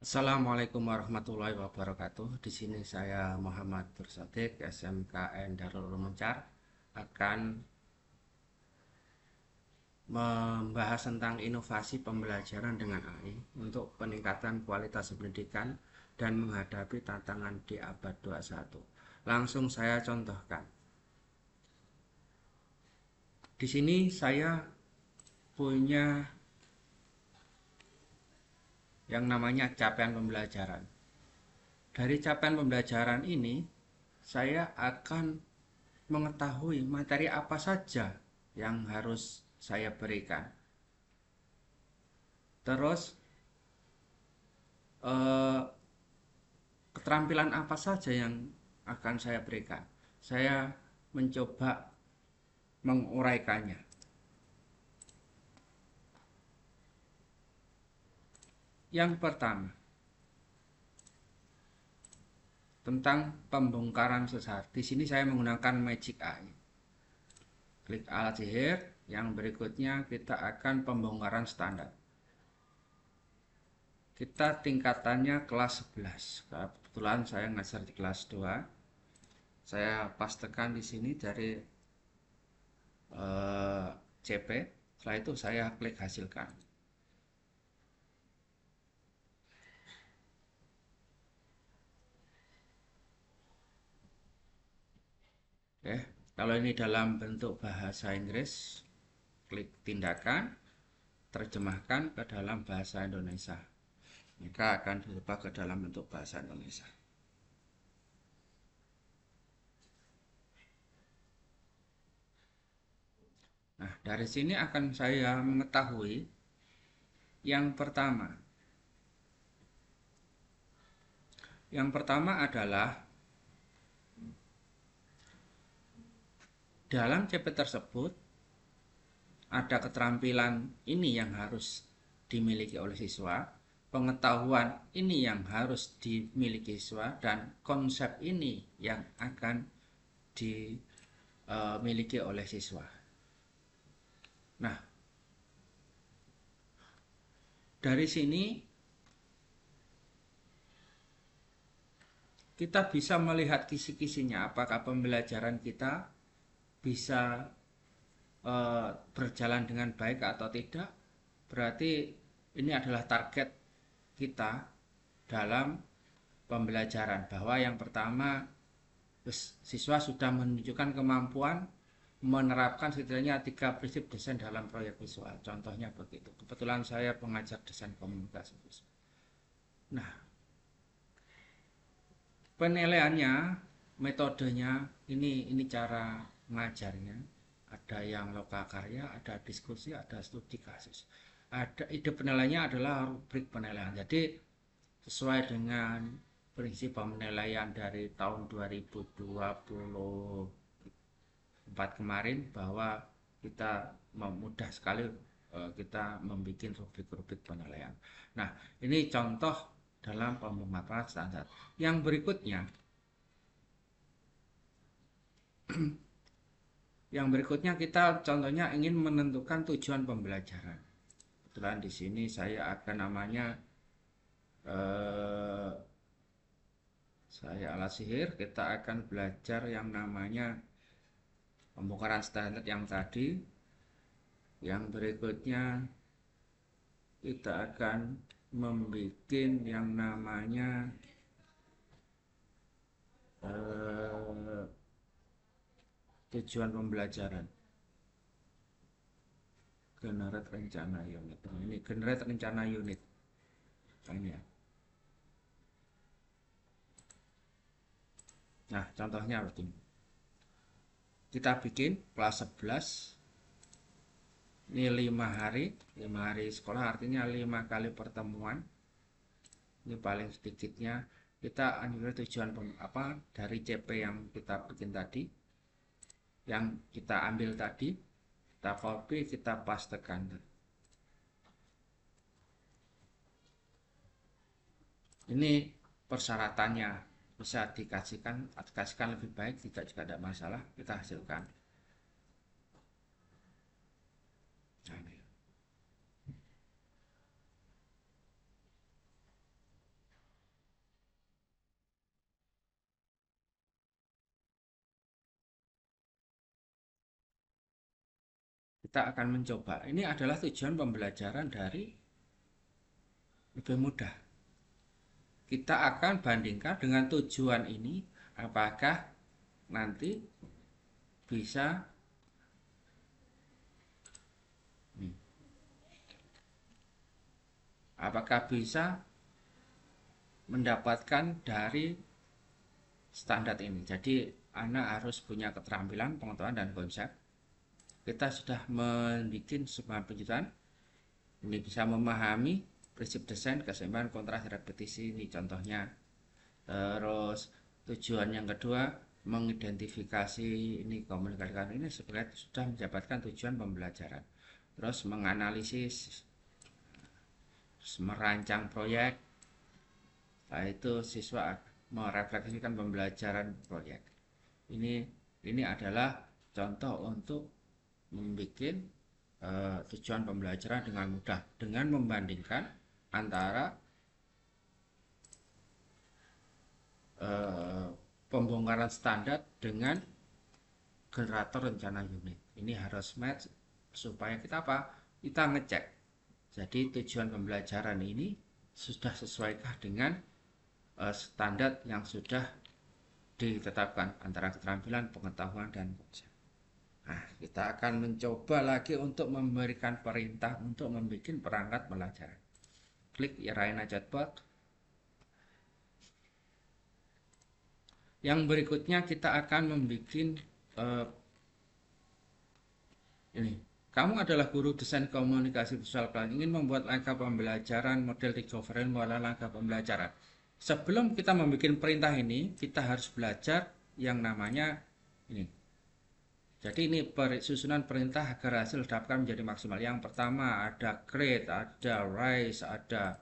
Assalamualaikum warahmatullahi wabarakatuh. Di sini saya Muhammad Nursodik, SMKN Darul Ulum Mencar, akan membahas tentang inovasi pembelajaran dengan AI untuk peningkatan kualitas pendidikan dan menghadapi tantangan di abad 21. Langsung saya contohkan. Di sini saya punya yang namanya capaian pembelajaran. Dari capaian pembelajaran ini, saya akan mengetahui materi apa saja yang harus saya berikan. Terus eh, keterampilan apa saja yang akan saya berikan. Saya mencoba menguraikannya. Yang pertama, tentang pembongkaran sesar. Di sini saya menggunakan Magic Eye. Klik alat sihir. Yang berikutnya kita akan pembongkaran standar. Kita tingkatannya kelas 11. Kebetulan saya ngajar di kelas 2. Saya pastekan di sini dari CP. Setelah itu saya klik hasilkan. Oke, kalau ini dalam bentuk bahasa Inggris, klik tindakan, terjemahkan ke dalam bahasa Indonesia. Maka akan dirubah ke dalam bentuk bahasa Indonesia. Nah, dari sini akan saya mengetahui yang pertama. Yang pertama adalah dalam CP tersebut ada keterampilan ini yang harus dimiliki oleh siswa, pengetahuan ini yang harus dimiliki siswa, dan konsep ini yang akan dimiliki oleh siswa. Nah, dari sini kita bisa melihat kisi-kisinya, apakah pembelajaran kita bisa berjalan dengan baik atau tidak. Berarti ini adalah target kita dalam pembelajaran, bahwa yang pertama siswa sudah menunjukkan kemampuan menerapkan setidaknya 3 prinsip desain dalam proyek visual. Contohnya begitu. Kebetulan saya pengajar desain komunikasi visual. Nah, penilaiannya, metodenya, ini cara mengajarnya. Ada yang lokakarya, ada diskusi, ada studi kasus. Ada ide penilaiannya adalah rubrik penilaian. Jadi sesuai dengan prinsip penilaian dari tahun 2024 kemarin, bahwa kita mudah sekali kita membuat rubrik-rubrik penilaian. Nah, ini contoh dalam pemaparan standar. Yang berikutnya, kita contohnya ingin menentukan tujuan pembelajaran. Kebetulan di sini saya akan namanya saya alat sihir. Kita akan belajar yang namanya pembongkaran standar yang tadi. Yang berikutnya kita akan membuat yang namanya tujuan pembelajaran, generate rencana unit. Ini generate rencana unit ini ya. Nah, contohnya begini. Kita bikin kelas 11. Ini 5 hari. 5 hari sekolah artinya 5 kali pertemuan. Ini paling sedikitnya. Kita ambil tujuan apa dari CP yang kita bikin tadi, yang kita ambil tadi, kita copy, kita pastekan. Ini persyaratannya, bisa dikasihkan lebih baik, tidak juga ada masalah, kita hasilkan. Nah, ini. Kita akan mencoba. Ini adalah tujuan pembelajaran dari lebih mudah. Kita akan bandingkan dengan tujuan ini, apakah nanti bisa apakah bisa mendapatkan dari standar ini. Jadi anak harus punya keterampilan, pengetahuan dan konsep. Kita sudah membuat sebuah penjutaan. Ini bisa memahami prinsip desain, keseimbangan, kontras, repetisi. Ini contohnya. Terus tujuan yang kedua, mengidentifikasi ini komunikasi ini sebenarnya sudah mendapatkan tujuan pembelajaran. Terus menganalisis, merancang proyek. Setelah itu siswa merefleksikan pembelajaran proyek. Ini adalah contoh untuk membuat tujuan pembelajaran dengan mudah dengan membandingkan antara pembongkaran standar dengan generator rencana unit. Ini harus match supaya kita apa? Kita ngecek. Jadi tujuan pembelajaran ini sudah sesuaikah dengan standar yang sudah ditetapkan antara keterampilan, pengetahuan, dan konsep. Nah, kita akan mencoba lagi untuk memberikan perintah untuk membuat perangkat pelajaran. Klik Raina Chatbot. Yang berikutnya kita akan membuat ini. Kamu adalah guru desain komunikasi visual plan, ingin membuat langkah pembelajaran model Tigoverel melalui langkah pembelajaran. Sebelum kita membuat perintah ini, kita harus belajar yang namanya ini. Jadi ini susunan perintah agar hasil didapatkan menjadi maksimal. Yang pertama ada create, ada rise, ada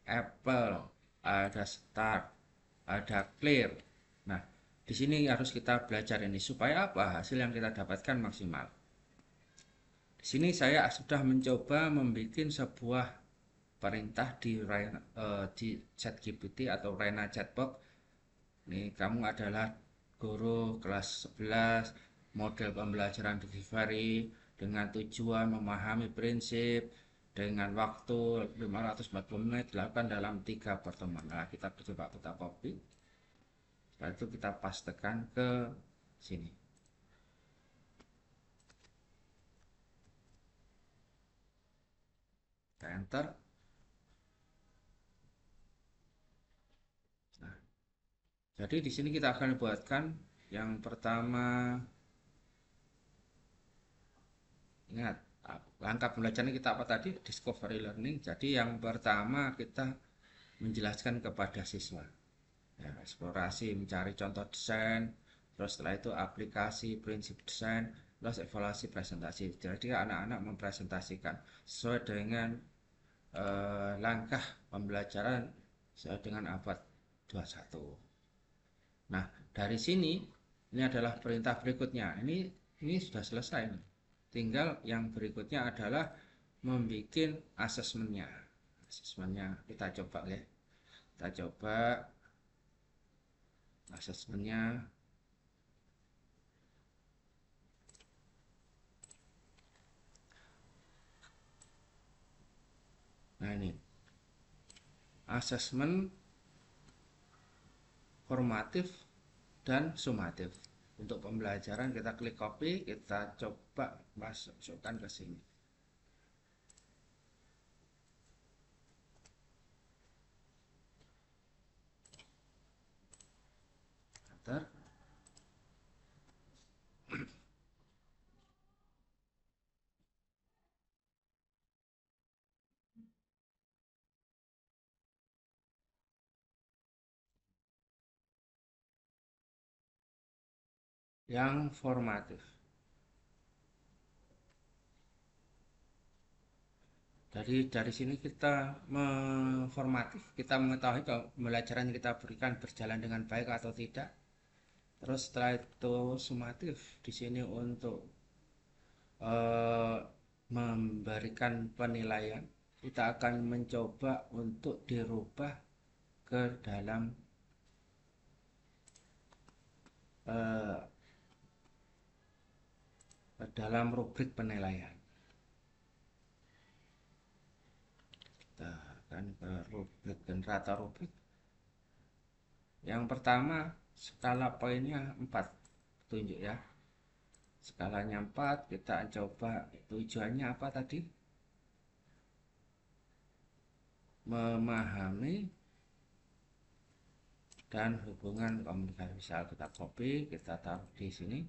apple, ada start, ada clear. Nah, di sini harus kita belajar ini supaya apa? Hasil yang kita dapatkan maksimal. Di sini saya sudah mencoba membuat sebuah perintah di ChatGPT atau Raina Chatbot. Nih, kamu adalah guru kelas 11, model pembelajaran delivery dengan tujuan memahami prinsip dengan waktu 540 menit dilakukan dalam 3 pertemuan. Nah, kita coba kita copy. Setelah itu kita pastekan ke sini. Kita enter. Nah, jadi di sini kita akan buatkan yang pertama. Ingat, langkah pembelajaran kita apa tadi? Discovery learning. Jadi yang pertama kita menjelaskan kepada siswa. Ya, eksplorasi, mencari contoh desain, terus setelah itu aplikasi prinsip desain, terus evaluasi presentasi. Jadi anak-anak mempresentasikan sesuai dengan langkah pembelajaran sesuai dengan abad 21. Nah, dari sini ini adalah perintah berikutnya. Ini sudah selesai. Tinggal yang berikutnya adalah membuat asesmennya. Asesmennya kita coba ya. Kita coba asesmennya. Nah ini asesmen formatif dan sumatif. Untuk pembelajaran kita klik copy, kita coba masukkan ke sini. Enter. Yang formatif. Dari sini kita formatif, kita mengetahui kalau pembelajaran yang kita berikan berjalan dengan baik atau tidak. Terus setelah itu sumatif di sini untuk memberikan penilaian. Kita akan mencoba untuk dirubah ke dalam rubrik penilaian. Kita akan ke rubrik generator rubrik. Yang pertama, skala poinnya 4 tunjuk ya. Skalanya 4, kita coba tujuannya apa tadi? Memahami dan hubungan komunikasi. Misal kita copy, kita taruh di sini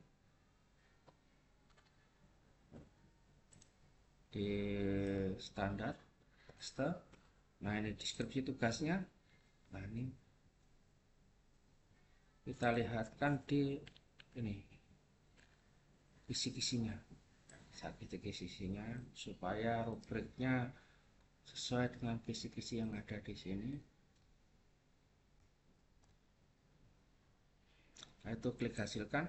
di standar text. Nah, ini deskripsi tugasnya. Nah, ini kita lihatkan di ini kisi-kisinya, kisi-kisinya supaya rubriknya sesuai dengan kisi-kisi yang ada di sini. Nah, itu klik hasilkan.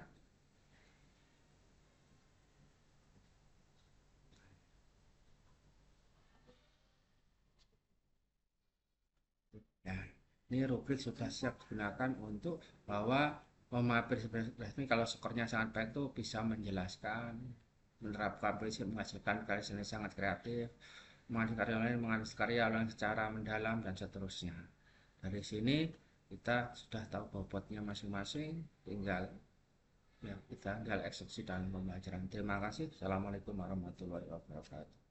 Ya, ini rubrik sudah siap digunakan untuk bahwa pemampir ini kalau skornya sangat baik itu bisa menjelaskan, menerapkan prinsip menghasilkan karya seni sangat kreatif, menghasilkan karya lain, menghasilkan karya lain secara mendalam dan seterusnya. Dari sini kita sudah tahu bobotnya masing-masing, tinggal ya kita tinggal eksekusi dan pembelajaran. Terima kasih. Assalamualaikum warahmatullahi wabarakatuh.